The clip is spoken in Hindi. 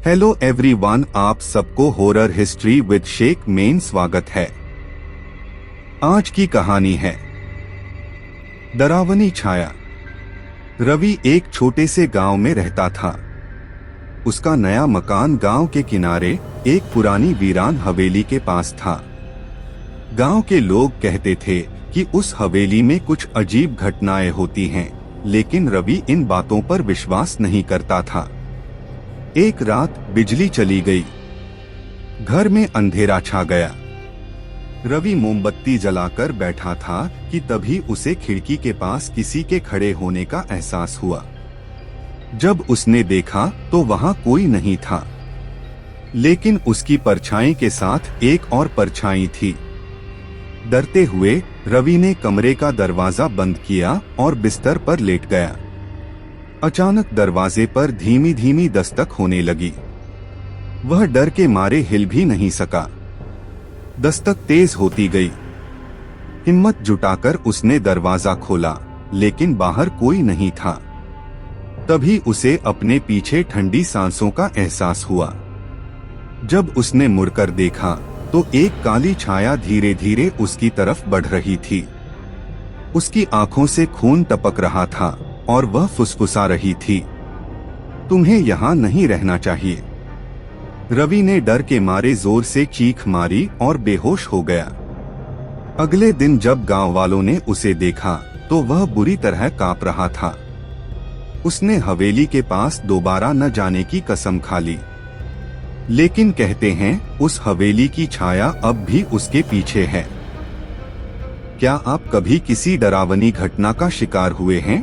हेलो एवरीवन, आप सबको हॉरर हिस्ट्री विद शेख में स्वागत है। आज की कहानी है डरावनी छाया। रवि एक छोटे से गांव में रहता था। उसका नया मकान गांव के किनारे एक पुरानी वीरान हवेली के पास था। गांव के लोग कहते थे कि उस हवेली में कुछ अजीब घटनाएं होती हैं, लेकिन रवि इन बातों पर विश्वास नहीं करता था। एक रात बिजली चली गई। घर में अंधेरा छा गया। रवि मोमबत्ती जलाकर बैठा था कि तभी उसे खिड़की के पास किसी के खड़े होने का एहसास हुआ। जब उसने देखा तो वहां कोई नहीं था, लेकिन उसकी परछाई के साथ एक और परछाई थी। डरते हुए रवि ने कमरे का दरवाजा बंद किया और बिस्तर पर लेट गया। अचानक दरवाजे पर धीमी धीमी दस्तक होने लगी। वह डर के मारे हिल भी नहीं सका। दस्तक तेज होती गई। हिम्मत जुटाकर उसने दरवाजा खोला, लेकिन बाहर कोई नहीं था। तभी उसे अपने पीछे ठंडी सांसों का एहसास हुआ। जब उसने मुड़कर देखा तो एक काली छाया धीरे धीरे उसकी तरफ बढ़ रही थी। उसकी आंखों से खून टपक रहा था और वह फुसफुसा रही थी, तुम्हें यहाँ नहीं रहना चाहिए। रवि ने डर के मारे जोर से चीख मारी और बेहोश हो गया। अगले दिन जब गांव वालों ने उसे देखा तो वह बुरी तरह कांप रहा था। उसने हवेली के पास दोबारा न जाने की कसम खा ली, लेकिन कहते हैं उस हवेली की छाया अब भी उसके पीछे है। क्या आप कभी किसी डरावनी घटना का शिकार हुए हैं?